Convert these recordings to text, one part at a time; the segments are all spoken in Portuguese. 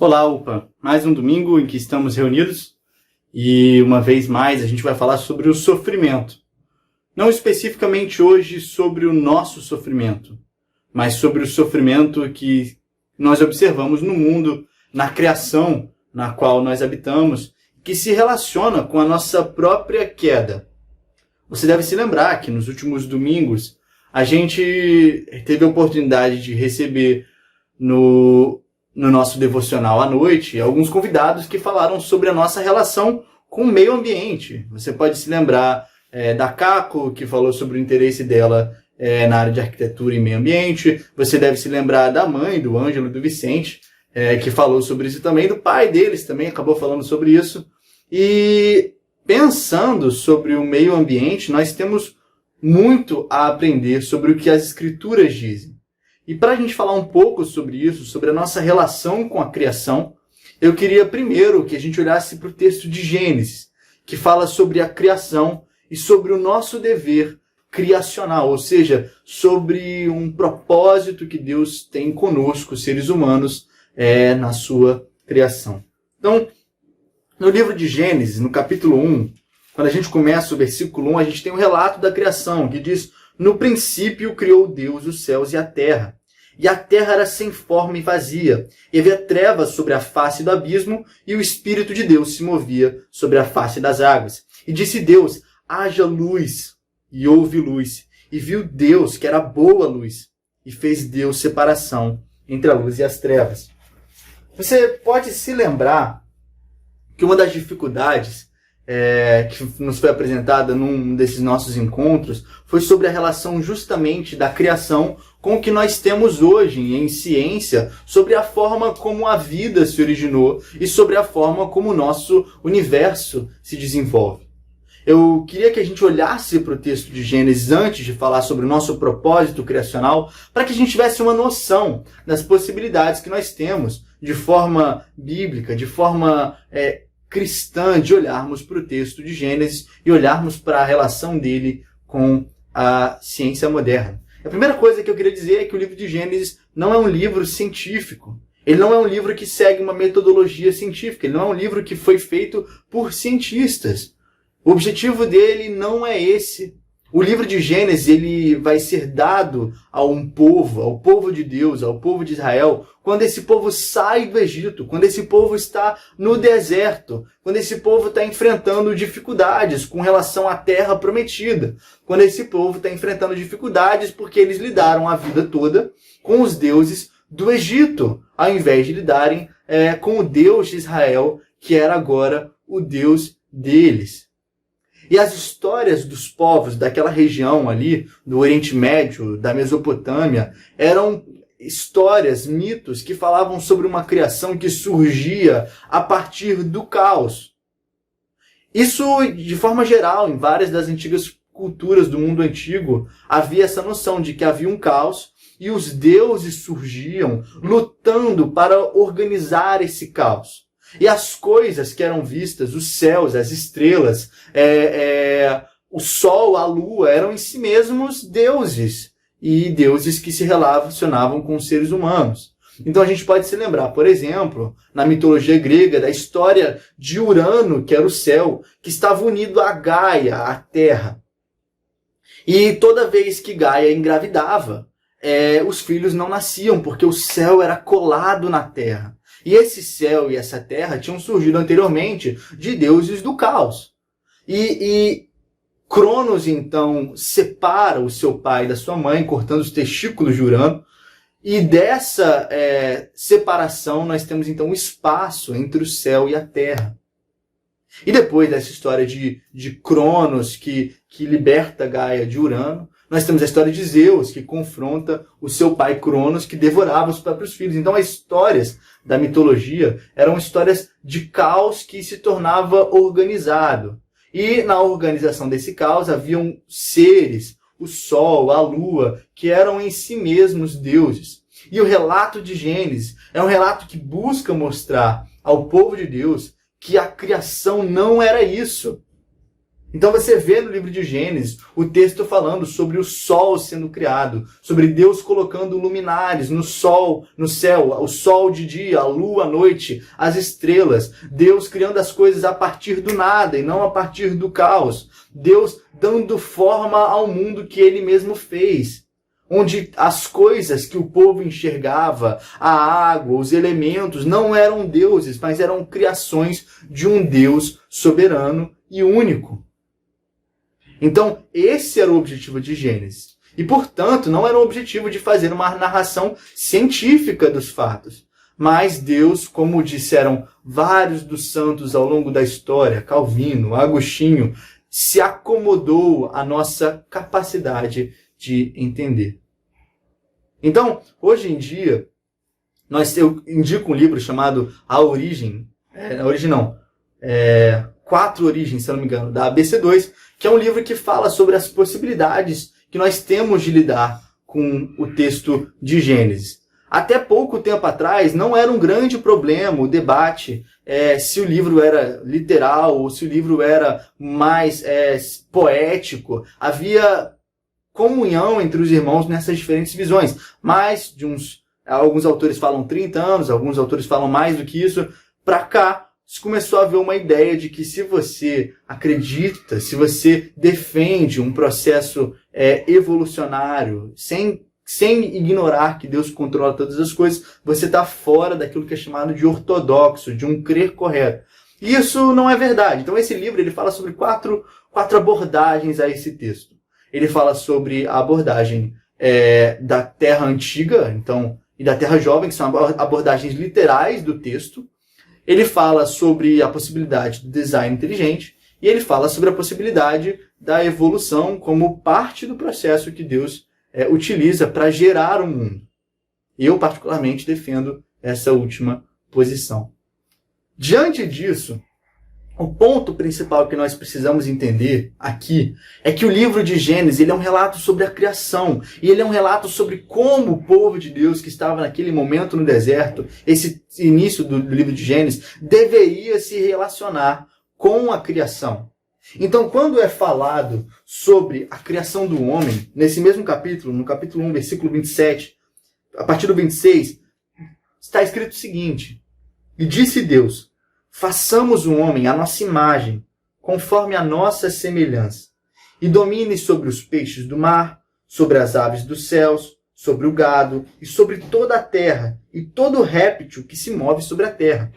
Olá, UPA! Mais um domingo em que estamos reunidos e, uma vez mais, a gente vai falar sobre o sofrimento. Não especificamente hoje sobre o nosso sofrimento, mas sobre o sofrimento que nós observamos no mundo, na criação na qual nós habitamos, que se relaciona com a nossa própria queda. Você deve se lembrar que nos últimos domingos a gente teve a oportunidade de receber no nosso devocional à noite, alguns convidados que falaram sobre a nossa relação com o meio ambiente. Você pode se lembrar da Caco, que falou sobre o interesse dela na área de arquitetura e meio ambiente. Você deve se lembrar da mãe, do Ângelo e do Vicente, que falou sobre isso também. Do pai deles também acabou falando sobre isso. E pensando sobre o meio ambiente, nós temos muito a aprender sobre o que as Escrituras dizem. E para a gente falar um pouco sobre isso, sobre a nossa relação com a criação, eu queria primeiro que a gente olhasse para o texto de Gênesis, que fala sobre a criação e sobre o nosso dever criacional, ou seja, sobre um propósito que Deus tem conosco, seres humanos, na sua criação. Então, no livro de Gênesis, no capítulo 1, quando a gente começa o versículo 1, a gente tem um relato da criação, que diz: "No princípio criou Deus os céus e a terra. E a terra era sem forma e vazia, e havia trevas sobre a face do abismo, e o Espírito de Deus se movia sobre a face das águas. E disse Deus: haja luz, e houve luz. E viu Deus que era boa a luz, e fez Deus separação entre a luz e as trevas." Você pode se lembrar que uma das dificuldades que nos foi apresentada num desses nossos encontros foi sobre a relação justamente da criação com o que nós temos hoje em ciência, sobre a forma como a vida se originou e sobre a forma como o nosso universo se desenvolve. Eu queria que a gente olhasse para o texto de Gênesis antes de falar sobre o nosso propósito criacional, para que a gente tivesse uma noção das possibilidades que nós temos de forma bíblica, de forma cristã, de olharmos para o texto de Gênesis e olharmos para a relação dele com a ciência moderna. A primeira coisa que eu queria dizer é que o livro de Gênesis não é um livro científico. Ele não é um livro que segue uma metodologia científica. Ele não é um livro que foi feito por cientistas. O objetivo dele não é esse. O livro de Gênesis ele vai ser dado a um povo, ao povo de Deus, ao povo de Israel, quando esse povo sai do Egito, quando esse povo está no deserto, quando esse povo está enfrentando dificuldades com relação à terra prometida, quando esse povo está enfrentando dificuldades porque eles lidaram a vida toda com os deuses do Egito, ao invés de lidarem com o Deus de Israel, que era agora o Deus deles. E as histórias dos povos daquela região ali, do Oriente Médio, da Mesopotâmia, eram histórias, mitos que falavam sobre uma criação que surgia a partir do caos. Isso, de forma geral, em várias das antigas culturas do mundo antigo, havia essa noção de que havia um caos e os deuses surgiam lutando para organizar esse caos. E as coisas que eram vistas, os céus, as estrelas, o sol, a lua, eram em si mesmos deuses. E deuses que se relacionavam com os seres humanos. Então a gente pode se lembrar, por exemplo, na mitologia grega, da história de Urano, que era o céu, que estava unido a Gaia, a terra. E toda vez que Gaia engravidava, os filhos não nasciam, porque o céu era colado na terra. E esse céu e essa terra tinham surgido anteriormente de deuses do caos. E Cronos, então, separa o seu pai da sua mãe, cortando os testículos de Urano. E dessa separação nós temos, então, o espaço entre o céu e a terra. E depois dessa história de Cronos, que liberta Gaia de Urano, nós temos a história de Zeus, que confronta o seu pai Cronos, que devorava os próprios filhos. Então, as histórias da mitologia eram histórias de caos que se tornava organizado. E na organização desse caos haviam seres, o sol, a lua, que eram em si mesmos deuses. E o relato de Gênesis é um relato que busca mostrar ao povo de Deus que a criação não era isso. Então você vê no livro de Gênesis o texto falando sobre o sol sendo criado, sobre Deus colocando luminares no sol, no céu, o sol de dia, a lua à noite, as estrelas, Deus criando as coisas a partir do nada e não a partir do caos, Deus dando forma ao mundo que ele mesmo fez, onde as coisas que o povo enxergava, a água, os elementos, não eram deuses, mas eram criações de um Deus soberano e único. Então, esse era o objetivo de Gênesis. E, portanto, não era o objetivo de fazer uma narração científica dos fatos. Mas Deus, como disseram vários dos santos ao longo da história, Calvino, Agostinho, se acomodou à nossa capacidade de entender. Então, hoje em dia, eu indico um livro chamado A Origem, Quatro Origens, se eu não me engano, da ABC2, que é um livro que fala sobre as possibilidades que nós temos de lidar com o texto de Gênesis. Até pouco tempo atrás, não era um grande problema o debate se o livro era literal ou se o livro era mais poético. Havia comunhão entre os irmãos nessas diferentes visões. Mas, alguns autores falam 30 anos, alguns autores falam mais do que isso, para cá, se começou a haver uma ideia de que se você acredita, se você defende um processo evolucionário, sem ignorar que Deus controla todas as coisas, você está fora daquilo que é chamado de ortodoxo, de um crer correto. E isso não é verdade. Então esse livro ele fala sobre quatro abordagens a esse texto. Ele fala sobre a abordagem da Terra Antiga e da Terra Jovem, que são abordagens literais do texto. Ele fala sobre a possibilidade do design inteligente e ele fala sobre a possibilidade da evolução como parte do processo que Deus utiliza para gerar o mundo. Eu, particularmente, defendo essa última posição. Diante disso, o ponto principal que nós precisamos entender aqui é que o livro de Gênesis ele é um relato sobre a criação. E ele é um relato sobre como o povo de Deus que estava naquele momento no deserto, esse início do livro de Gênesis, deveria se relacionar com a criação. Então, quando é falado sobre a criação do homem, nesse mesmo capítulo, no capítulo 1, versículo 27, a partir do 26, está escrito o seguinte: E disse Deus: façamos o homem à nossa imagem, conforme a nossa semelhança, e domine sobre os peixes do mar, sobre as aves dos céus, sobre o gado, e sobre toda a terra, e todo réptil que se move sobre a terra.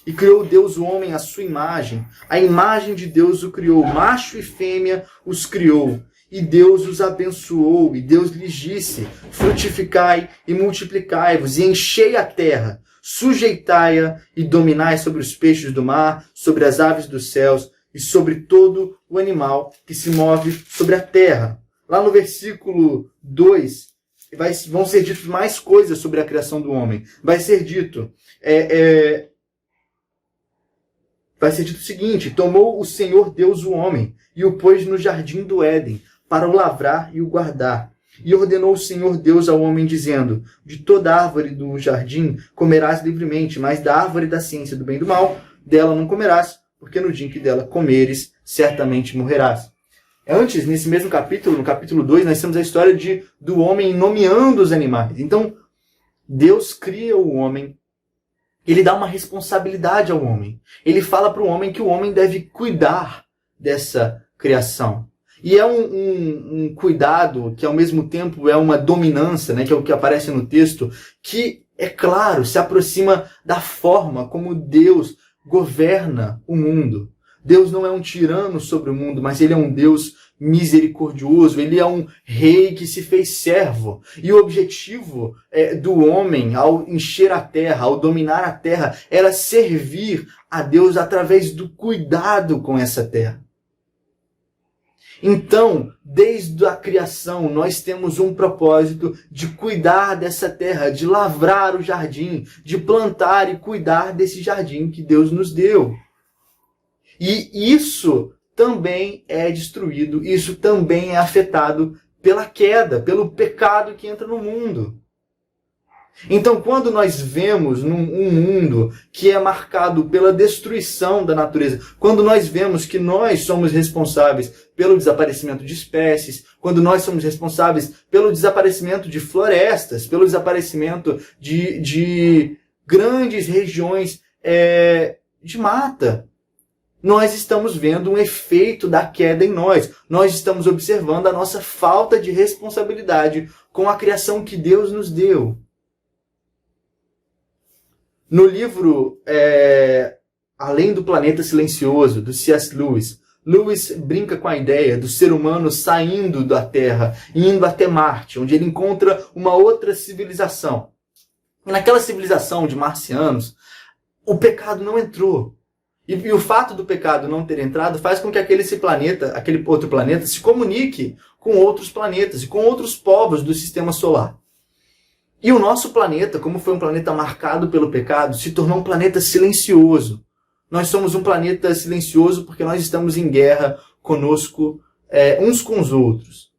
E criou Deus o homem à sua imagem, a imagem de Deus o criou, macho e fêmea os criou. E Deus os abençoou, e Deus lhes disse: frutificai e multiplicai-vos, e enchei a terra, sujeitai-a e dominai sobre os peixes do mar, sobre as aves dos céus e sobre todo o animal que se move sobre a terra. Lá no versículo 2, vão ser ditas mais coisas sobre a criação do homem. Vai ser dito o seguinte: tomou o Senhor Deus o homem e o pôs no jardim do Éden para o lavrar e o guardar. E ordenou o Senhor Deus ao homem, dizendo: de toda árvore do jardim comerás livremente, mas da árvore da ciência do bem e do mal, dela não comerás, porque no dia em que dela comeres, certamente morrerás. Antes, nesse mesmo capítulo, no capítulo 2, nós temos a história do homem nomeando os animais. Então, Deus cria o homem, ele dá uma responsabilidade ao homem. Ele fala para o homem que o homem deve cuidar dessa criação. E é um cuidado que, ao mesmo tempo, é uma dominância, né, que é o que aparece no texto, que, é claro, se aproxima da forma como Deus governa o mundo. Deus não é um tirano sobre o mundo, mas ele é um Deus misericordioso, ele é um rei que se fez servo. E o objetivo do homem, ao encher a terra, ao dominar a terra, era servir a Deus através do cuidado com essa terra. Então, desde a criação, nós temos um propósito de cuidar dessa terra, de lavrar o jardim, de plantar e cuidar desse jardim que Deus nos deu. E isso também é destruído, isso também é afetado pela queda, pelo pecado que entra no mundo. Então, quando nós vemos um mundo que é marcado pela destruição da natureza, quando nós vemos que nós somos responsáveis pelo desaparecimento de espécies, quando nós somos responsáveis pelo desaparecimento de florestas, pelo desaparecimento de grandes regiões de mata, nós estamos vendo um efeito da queda em nós. Nós estamos observando a nossa falta de responsabilidade com a criação que Deus nos deu. No livro Além do Planeta Silencioso, do C.S. Lewis, Lewis brinca com a ideia do ser humano saindo da Terra e indo até Marte, onde ele encontra uma outra civilização. E naquela civilização de marcianos, o pecado não entrou. E o fato do pecado não ter entrado faz com que aquele outro planeta se comunique com outros planetas e com outros povos do sistema solar. E o nosso planeta, como foi um planeta marcado pelo pecado, se tornou um planeta silencioso. Nós somos um planeta silencioso porque nós estamos em guerra conosco, uns com os outros.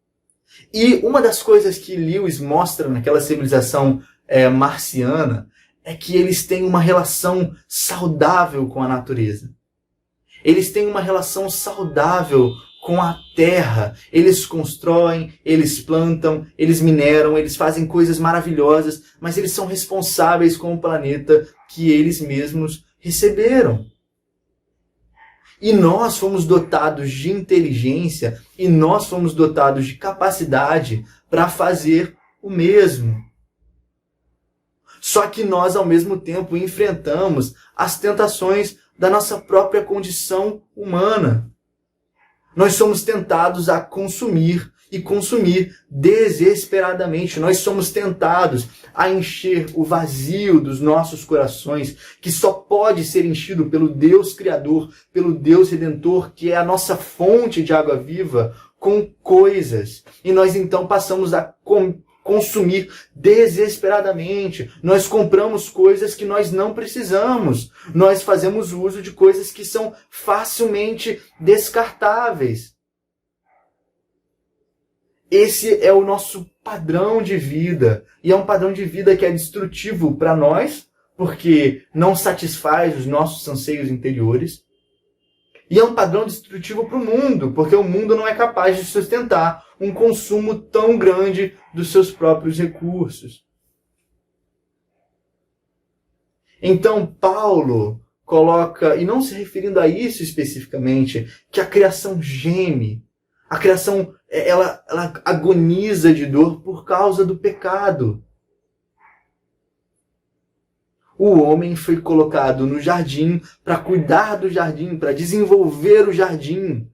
E uma das coisas que Lewis mostra naquela civilização marciana é que eles têm uma relação saudável com a natureza. Eles têm uma relação saudável com a terra. Eles constroem, eles plantam, eles mineram, eles fazem coisas maravilhosas, mas eles são responsáveis com o planeta que eles mesmos receberam. E nós fomos dotados de inteligência e nós fomos dotados de capacidade para fazer o mesmo. Só que nós, ao mesmo tempo, enfrentamos as tentações da nossa própria condição humana. Nós somos tentados a consumir e consumir desesperadamente. Nós somos tentados a encher o vazio dos nossos corações, que só pode ser enchido pelo Deus Criador, pelo Deus Redentor, que é a nossa fonte de água viva, com coisas. E nós então passamos a consumir desesperadamente. Nós compramos coisas que nós não precisamos. Nós fazemos uso de coisas que são facilmente descartáveis. Esse é o nosso padrão de vida. E é um padrão de vida que é destrutivo para nós, porque não satisfaz os nossos anseios interiores. E é um padrão destrutivo para o mundo, porque o mundo não é capaz de sustentar um consumo tão grande dos seus próprios recursos. Então, Paulo coloca, e não se referindo a isso especificamente, que a criação geme. A criação, ela agoniza de dor por causa do pecado. O homem foi colocado no jardim para cuidar do jardim, para desenvolver o jardim,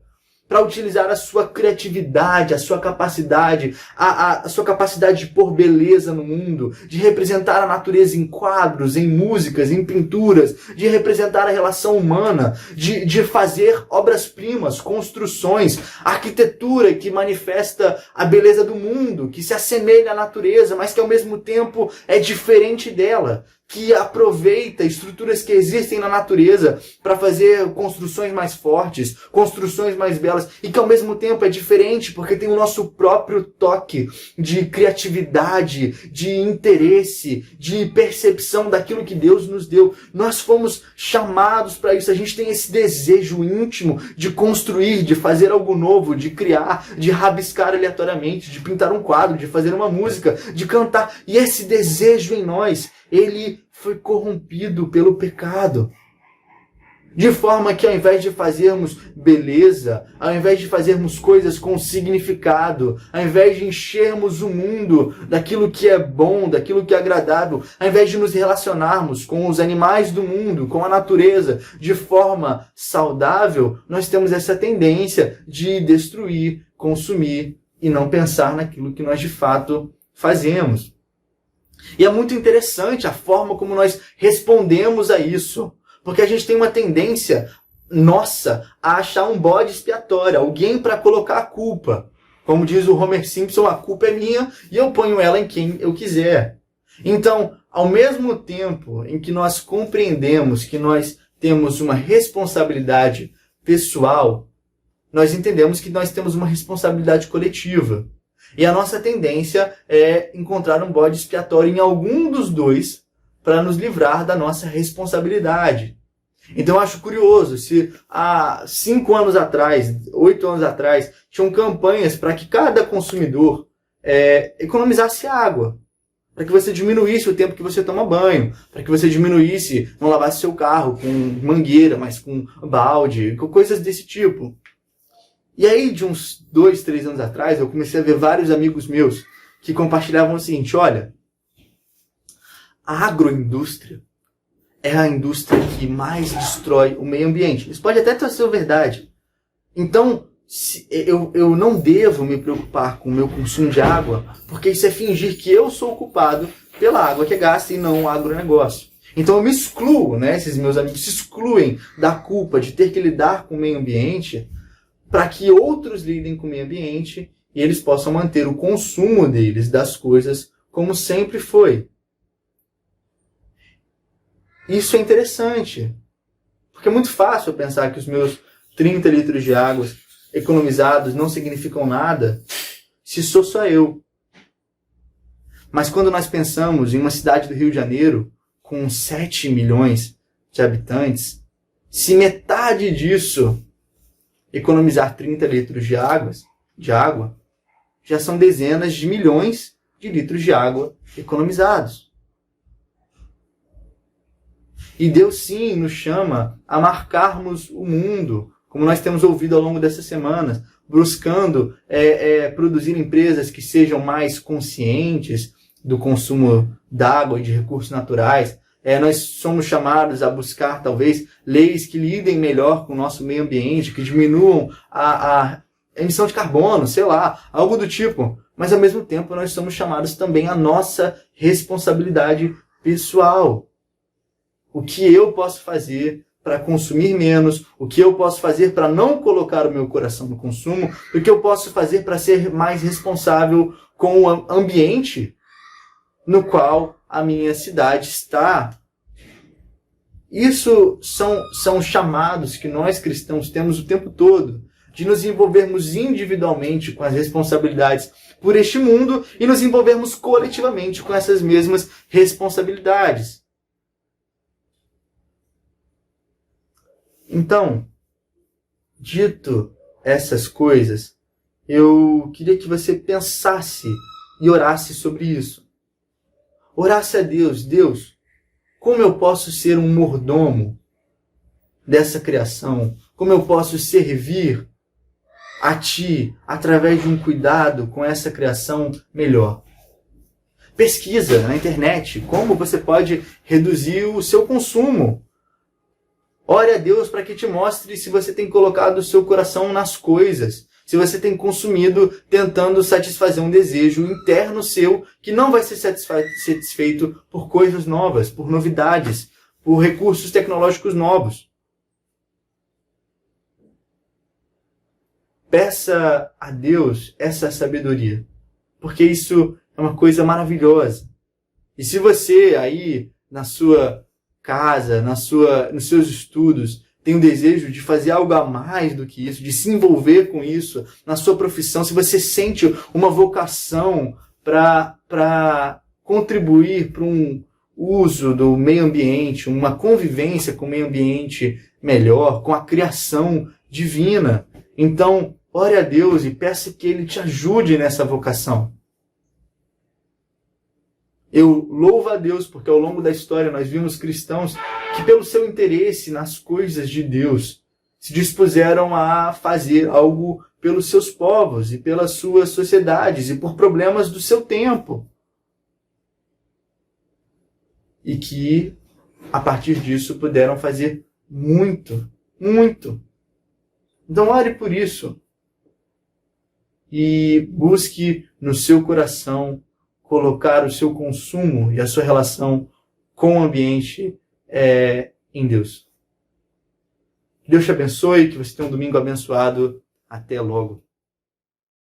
para utilizar a sua criatividade, a sua capacidade, a sua capacidade de pôr beleza no mundo, de representar a natureza em quadros, em músicas, em pinturas, de representar a relação humana, de fazer obras-primas, construções, arquitetura que manifesta a beleza do mundo, que se assemelha à natureza, mas que ao mesmo tempo é diferente dela, que aproveita estruturas que existem na natureza para fazer construções mais fortes, construções mais belas, e que ao mesmo tempo é diferente porque tem o nosso próprio toque de criatividade, de interesse, de percepção daquilo que Deus nos deu. Nós fomos chamados para isso, a gente tem esse desejo íntimo de construir, de fazer algo novo, de criar, de rabiscar aleatoriamente, de pintar um quadro, de fazer uma música, de cantar, e esse desejo em nós, ele foi corrompido pelo pecado. De forma que ao invés de fazermos beleza, ao invés de fazermos coisas com significado, ao invés de enchermos o mundo daquilo que é bom, daquilo que é agradável, ao invés de nos relacionarmos com os animais do mundo, com a natureza, de forma saudável, nós temos essa tendência de destruir, consumir e não pensar naquilo que nós de fato fazemos. E é muito interessante a forma como nós respondemos a isso. Porque a gente tem uma tendência nossa a achar um bode expiatório, alguém para colocar a culpa. Como diz o Homer Simpson, a culpa é minha e eu ponho ela em quem eu quiser. Então, ao mesmo tempo em que nós compreendemos que nós temos uma responsabilidade pessoal, nós entendemos que nós temos uma responsabilidade coletiva. E a nossa tendência é encontrar um bode expiatório em algum dos dois para nos livrar da nossa responsabilidade. Então eu acho curioso, se há 5 anos atrás, 8 anos atrás, tinham campanhas para que cada consumidor economizasse água, para que você diminuísse o tempo que você toma banho, para que você diminuísse, não lavasse seu carro com mangueira, mas com balde, com coisas desse tipo. E aí, de uns 2, 3 anos atrás, eu comecei a ver vários amigos meus que compartilhavam o seguinte: olha, a agroindústria é a indústria que mais destrói o meio ambiente. Isso pode até ser verdade. Então, eu não devo me preocupar com o meu consumo de água, porque isso é fingir que eu sou o culpado pela água que é gasta e não o agronegócio. Então eu me excluo, né? Esses meus amigos se excluem da culpa de ter que lidar com o meio ambiente para que outros lidem com o meio ambiente e eles possam manter o consumo deles das coisas como sempre foi. Isso é interessante, porque é muito fácil eu pensar que os meus 30 litros de água economizados não significam nada se sou só eu. Mas quando nós pensamos em uma cidade do Rio de Janeiro com 7 milhões de habitantes, se metade disso economizar 30 litros de água, já são dezenas de milhões de litros de água economizados. E Deus sim nos chama a marcarmos o mundo, como nós temos ouvido ao longo dessas semanas, buscando produzir empresas que sejam mais conscientes do consumo d'água e de recursos naturais. Nós somos chamados a buscar, talvez, leis que lidem melhor com o nosso meio ambiente, que diminuam a emissão de carbono, sei lá, algo do tipo. Mas, ao mesmo tempo, nós somos chamados também à nossa responsabilidade pessoal. O que eu posso fazer para consumir menos, o que eu posso fazer para não colocar o meu coração no consumo, o que eu posso fazer para ser mais responsável com o ambiente no qual a minha cidade está. Isso são chamados que nós cristãos temos o tempo todo, de nos envolvermos individualmente com as responsabilidades por este mundo e nos envolvermos coletivamente com essas mesmas responsabilidades. Então, dito essas coisas, eu queria que você pensasse e orasse sobre isso. Orasse a Deus: Deus, como eu posso ser um mordomo dessa criação? Como eu posso servir a Ti através de um cuidado com essa criação melhor? Pesquisa na internet como você pode reduzir o seu consumo. Ore a Deus para que te mostre se você tem colocado o seu coração nas coisas, se você tem consumido tentando satisfazer um desejo interno seu que não vai ser satisfeito por coisas novas, por novidades, por recursos tecnológicos novos. Peça a Deus essa sabedoria, porque isso é uma coisa maravilhosa. E se você aí na sua casa, nos seus estudos, tem o desejo de fazer algo a mais do que isso, de se envolver com isso, na sua profissão, se você sente uma vocação para contribuir para um uso do meio ambiente, uma convivência com o meio ambiente melhor, com a criação divina, então ore a Deus e peça que Ele te ajude nessa vocação. Eu louvo a Deus porque ao longo da história nós vimos cristãos que pelo seu interesse nas coisas de Deus se dispuseram a fazer algo pelos seus povos e pelas suas sociedades e por problemas do seu tempo. E que, a partir disso, puderam fazer muito, muito. Então ore por isso. E busque no seu coração colocar o seu consumo e a sua relação com o ambiente em Deus. Deus te abençoe, que você tenha um domingo abençoado. Até logo.